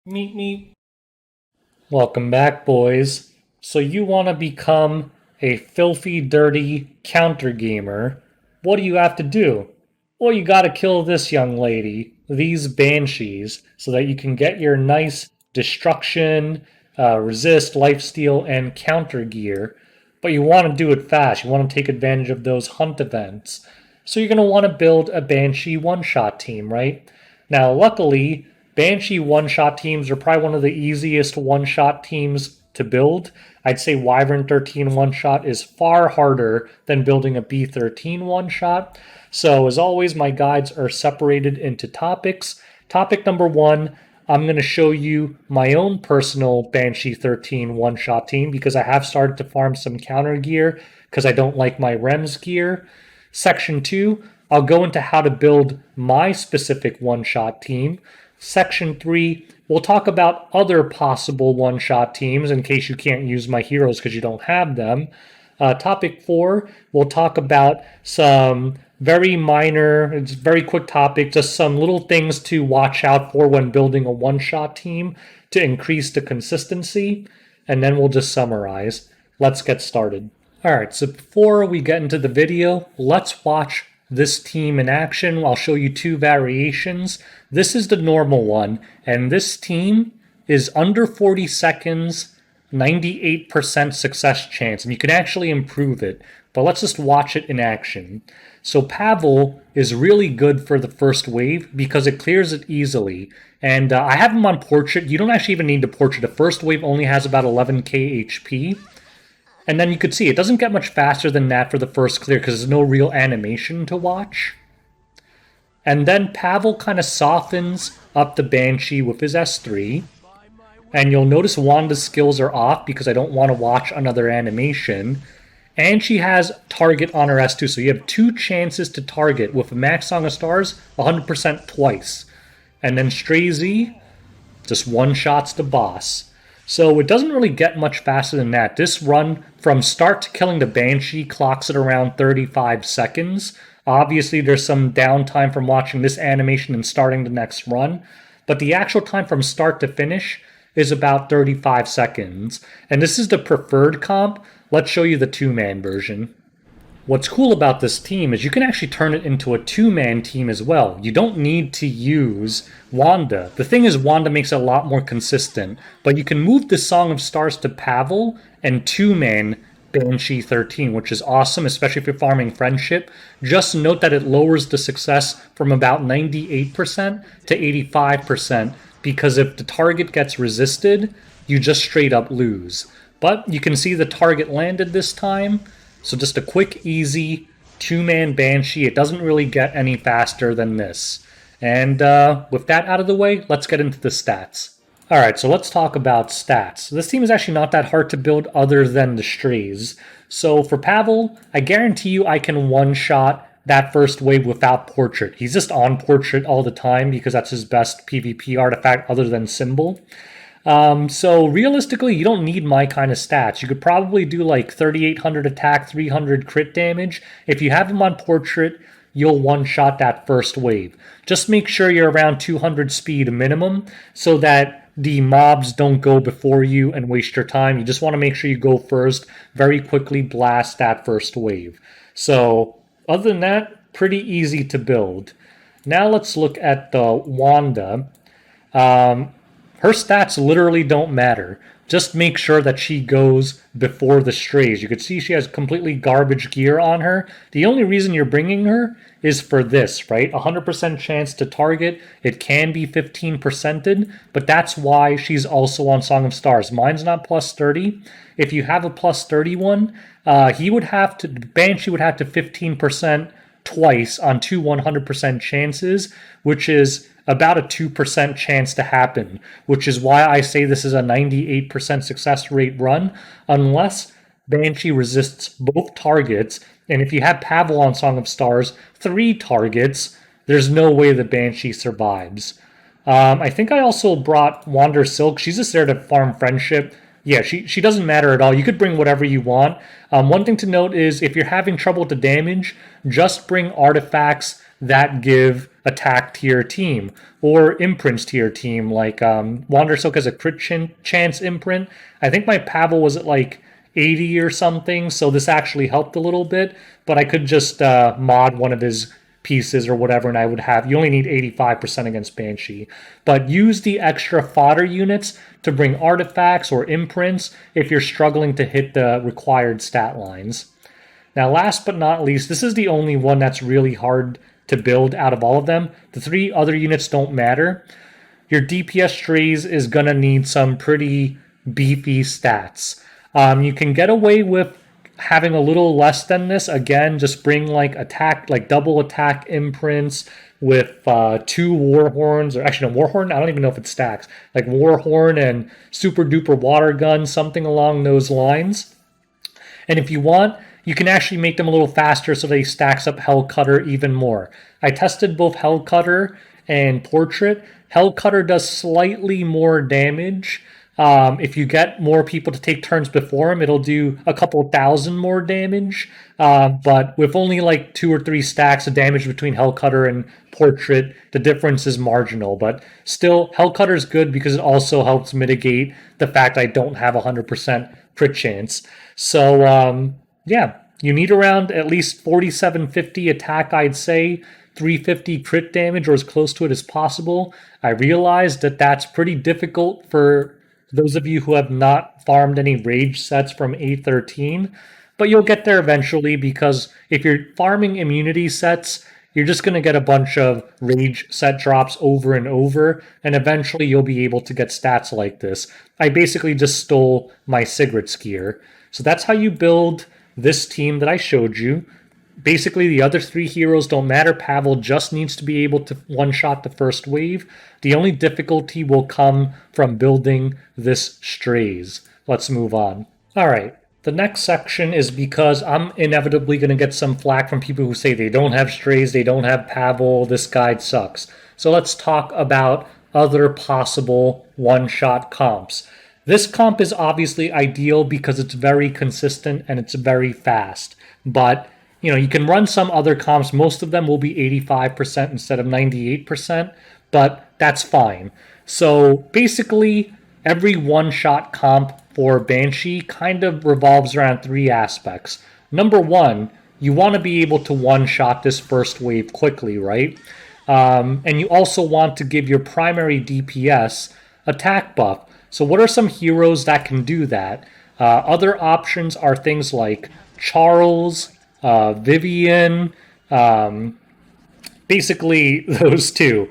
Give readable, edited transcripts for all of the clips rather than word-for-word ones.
Meet me. Welcome back, boys. So you want to become a filthy, dirty counter gamer. What do you have to do? Well, you got to kill this young lady, these Banshees, so that you can get your nice destruction, resist, lifesteal, and counter gear. But you want to do it fast. You want to take advantage of those hunt events. So you're going to want to build a Banshee one-shot team, right? Now, luckily, Banshee one-shot teams are probably one of the easiest one-shot teams to build. I'd say Wyvern 13 one-shot is far harder than building a B13 one-shot. So as always, my guides are separated into topics. Topic number one, I'm going to show you my own personal Banshee 13 one-shot team because I have started to farm some counter gear because I don't like my Rems gear. Section 2, I'll go into how to build my specific one-shot team. Section 3, we'll talk about other possible one-shot teams in case you can't use my heroes because you don't have them. Topic 4, we'll talk about some very minor, it's very quick topic, just some little things to watch out for when building a one-shot team to increase the consistency. And then we'll just summarize. Let's get started. Alright, so before we get into the video, let's watch this team in action. I'll show you two variations. This is the normal one, and this team is under 40 seconds, 98% success chance, and you can actually improve it, but let's just watch it in action. So Pavel is really good for the first wave because it clears it easily, and I have him on portrait. You don't actually even need to portrait. The first wave only has about 11k HP. And then you could see it doesn't get much faster than that for the first clear because there's no real animation to watch. And then Pavel kind of softens up the Banshee with his S3. And you'll notice Wanda's skills are off because I don't want to watch another animation. And she has target on her S2, so you have two chances to target with a Max Song of Stars 100% twice. And then Straze just one-shots the boss. So it doesn't really get much faster than that. This run from start to killing the Banshee clocks at around 35 seconds. Obviously, there's some downtime from watching this animation and starting the next run, but the actual time from start to finish is about 35 seconds. And this is the preferred comp. Let's show you the two-man version. What's cool about this team is you can actually turn it into a two-man team as well. You don't need to use Wanda. The thing is, Wanda makes it a lot more consistent, but you can move the Song of Stars to Pavel and two-man Banshee 13, which is awesome, especially if you're farming Friendship. Just note that it lowers the success from about 98% to 85%, because if the target gets resisted, you just straight up lose. But you can see the target landed this time. So just a quick, easy two-man Banshee. It doesn't really get any faster than this. And with that out of the way, let's get into the stats. Alright, so let's talk about stats. This team is actually not that hard to build other than the Straze. So for Pavel, I guarantee you I can one-shot that first wave without Portrait. He's just on Portrait all the time because that's his best PvP artifact other than Symbol. So realistically, you don't need my kind of stats. You could probably do like 3,800 attack, 300 crit damage. If you have him on Portrait, you'll one-shot that first wave. Just make sure you're around 200 speed minimum so that the mobs don't go before you and waste your time. You just want to make sure you go first, very quickly blast that first wave. So other than that, pretty easy to build. Now let's look at the Wanda. Her stats literally don't matter. Just make sure that she goes before the Strays. You can see she has completely garbage gear on her. The only reason you're bringing her is for this, right? 100% chance to target. It can be 15%ed, but that's why she's also on Song of Stars. Mine's not plus 30. If you have a plus 31, Banshee would have to 15% twice on two 100% chances, which is about a 2% chance to happen, which is why I say this is a 98% success rate run, unless Banshee resists both targets, and if you have Pavel on Song of Stars, 3 targets, there's no way the Banshee survives. I think I also brought Wander Silk. She's just there to farm Friendship. Yeah, she doesn't matter at all. You could bring whatever you want. One thing to note is if you're having trouble with the damage, just bring artifacts that give attack to your team or imprints to your team. Like Wander Silk has a crit chance imprint. I think my Pavel was at like 80 or something, so this actually helped a little bit. But I could just mod one of his pieces or whatever, and I would have, you only need 85% against Banshee. But use the extra fodder units to bring artifacts or imprints if you're struggling to hit the required stat lines. Now, last but not least, this is the only one that's really hard to build out of all of them. The 3 other units don't matter. Your DPS Straze is going to need some pretty beefy stats. You can get away with having a little less than this. Again, just bring like attack, like double attack imprints with 2 Warhorns, or actually no, Warhorn, I don't even know if it stacks. Like Warhorn and Super Duper Water Gun, something along those lines. And if you want, you can actually make them a little faster so they stacks up Hell Cutter even more. I tested both Hell Cutter and Portrait. Hell Cutter does slightly more damage. If you get more people to take turns before him, it'll do a couple thousand more damage. But with only like 2 or 3 stacks of damage between Hell Cutter and Portrait, the difference is marginal. But still, Hell Cutter is good because it also helps mitigate the fact I don't have 100% crit chance. So, yeah, you need around at least 4750 attack, I'd say. 350 crit damage or as close to it as possible. I realized that that's pretty difficult for those of you who have not farmed any rage sets from A13, but you'll get there eventually because if you're farming immunity sets, you're just going to get a bunch of rage set drops over and over, and eventually you'll be able to get stats like this. I basically just stole my Sigrid skier. So that's how you build this team that I showed you. Basically, the other 3 heroes don't matter. Pavel just needs to be able to one-shot the first wave. The only difficulty will come from building this Straze. Let's move on. All right, the next section is because I'm inevitably going to get some flack from people who say they don't have Straze, they don't have Pavel, this guide sucks. So let's talk about other possible one-shot comps. This comp is obviously ideal because it's very consistent and it's very fast, but you can run some other comps. Most of them will be 85% instead of 98%, but that's fine. So basically, every one-shot comp for Banshee kind of revolves around 3 aspects. Number 1, you want to be able to one-shot this first wave quickly, right? And you also want to give your primary DPS attack buff. So what are some heroes that can do that? Other options are things like Charles, Vivian, basically those 2.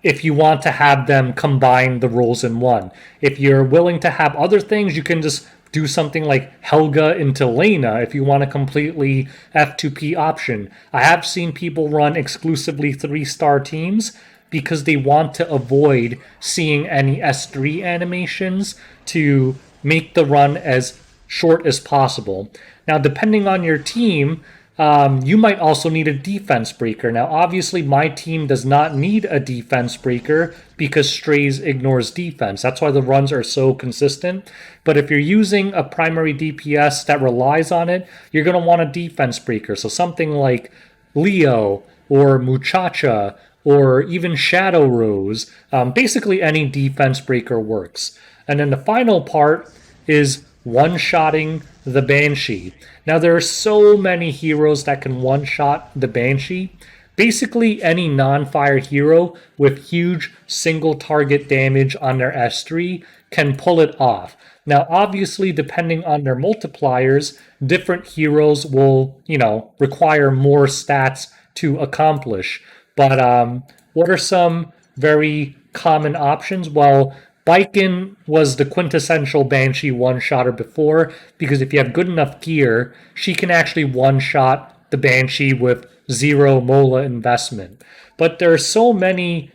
If you want to have them combine the roles in one. If you're willing to have other things, you can just do something like Helga into Lena if you want a completely F2P option. I have seen people run exclusively 3-star teams because they want to avoid seeing any S3 animations to make the run as short as possible. Now, depending on your team, you might also need a defense breaker. Now, obviously, my team does not need a defense breaker because Straze ignores defense. That's why the runs are so consistent. But if you're using a primary DPS that relies on it, you're going to want a defense breaker. So something like Leo or Muchacha or even Shadow Rose. Basically, any defense breaker works. And then the final part is one-shotting the Banshee. Now, there are so many heroes that can one-shot the Banshee. Basically, any non-fire hero with huge single-target damage on their S3 can pull it off. Now, obviously, depending on their multipliers, different heroes will, require more stats to accomplish. But what are some very common options? Well, Baiken was the quintessential Banshee one-shotter before, because if you have good enough gear, she can actually one-shot the Banshee with 0 Mola investment. But there are so many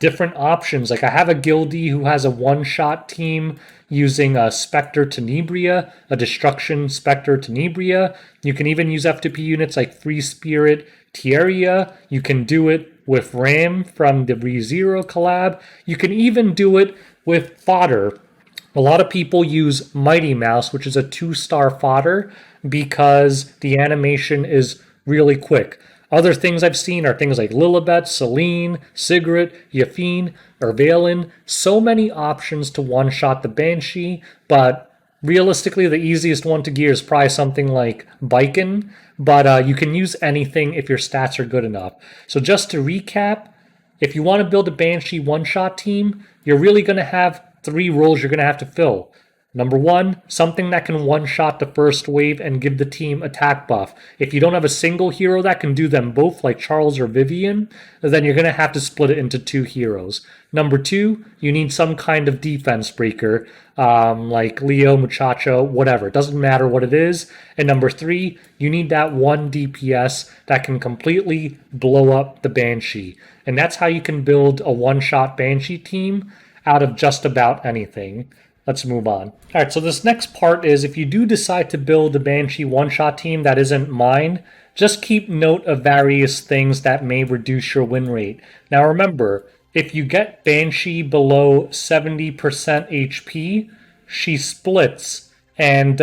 different options. Like I have a guildie who has a one-shot team using a Spectre Tenebria, a Destruction Spectre Tenebria. You can even use F2P units like Free Spirit Tieria. You can do it with Ram from the ReZero collab. You can even do it with fodder. A lot of people use Mighty Mouse, which is a 2-star fodder, because the animation is really quick. Other things I've seen are things like Lilibet, Celine, Sigrid, Yafine, or Valen. So many options to one-shot the Banshee, but realistically, the easiest one to gear is probably something like Biken, but you can use anything if your stats are good enough. So just to recap, if you want to build a Banshee one-shot team, you're really going to have 3 roles you're going to have to fill. Number one, something that can one-shot the first wave and give the team attack buff. If you don't have a single hero that can do them both, like Charles or Vivian, then you're going to have to split it into 2 heroes. Number two, you need some kind of defense breaker, like Leo, Muchacho, whatever. It doesn't matter what it is. And number three, you need that one DPS that can completely blow up the Banshee. And that's how you can build a one-shot Banshee team out of just about anything. Let's move on. All right, so this next part is if you do decide to build a Banshee one-shot team that isn't mine, just keep note of various things that may reduce your win rate. Now remember, if you get Banshee below 70% HP, she splits and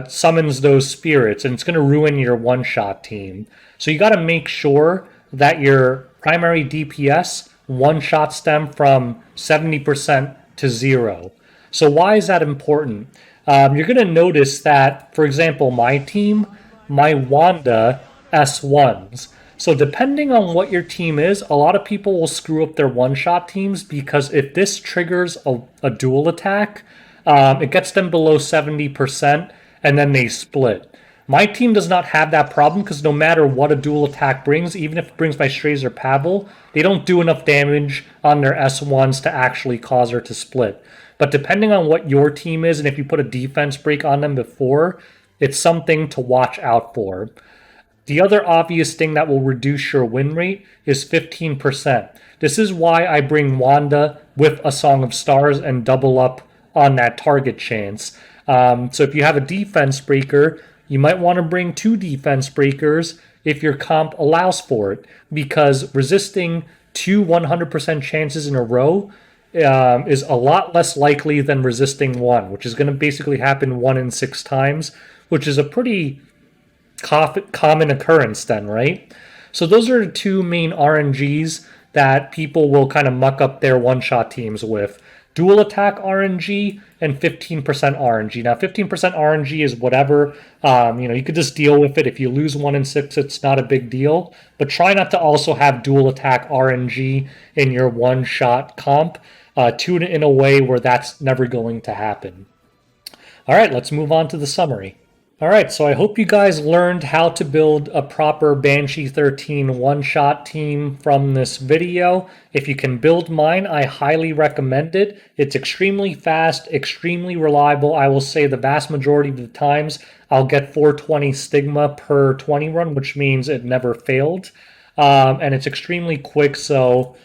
summons those spirits, and it's going to ruin your one-shot team. So you got to make sure that your primary DPS one-shots them from 70% to 0. So why is that important? You're going to notice that, for example, my team, my Wanda S1s. So depending on what your team is, a lot of people will screw up their one-shot teams because if this triggers a dual attack, it gets them below 70% and then they split. My team does not have that problem because no matter what a dual attack brings, even if it brings my Straze or Pavel, they don't do enough damage on their S1s to actually cause her to split. But depending on what your team is and if you put a defense break on them before, it's something to watch out for. The other obvious thing that will reduce your win rate is 15%. This is why I bring Wanda with a Song of Stars and double up on that target chance. So if you have a defense breaker, you might want to bring 2 defense breakers if your comp allows for it, because resisting 2 100% chances in a row is a lot less likely than resisting 1, which is going to basically happen 1 in 6 times, which is a pretty common occurrence then, right? So those are the 2 main RNGs that people will kind of muck up their one-shot teams with. Dual attack RNG and 15% RNG. Now, 15% RNG is whatever. You could just deal with it. If you lose 1 in 6, it's not a big deal. But try not to also have dual attack RNG in your one-shot comp. Tune it in a way where that's never going to happen. All right, let's move on to the summary. All right, so I hope you guys learned how to build a proper Banshee 13 one-shot team from this video. If you can build mine, I highly recommend it. It's extremely fast, extremely reliable. I will say the vast majority of the times I'll get 420 stigma per 20 run, which means it never failed. And it's extremely quick, so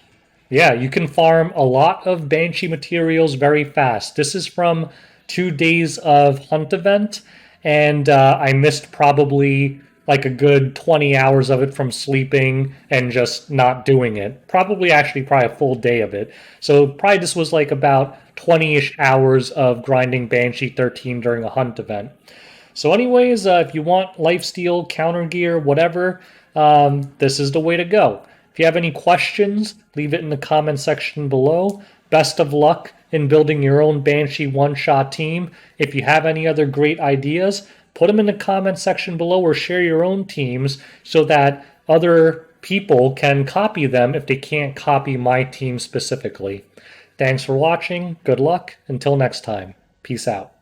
yeah, you can farm a lot of Banshee materials very fast. This is from 2 days of hunt event, and I missed probably like a good 20 hours of it from sleeping and just not doing it. Probably a full day of it. So probably this was like about 20-ish hours of grinding Banshee 13 during a hunt event. So anyways, if you want lifesteal, counter gear, whatever, this is the way to go. If you have any questions, leave it in the comment section below. Best of luck in building your own Banshee one-shot team. If you have any other great ideas, put them in the comment section below or share your own teams so that other people can copy them if they can't copy my team specifically. Thanks for watching. Good luck. Until next time. Peace out.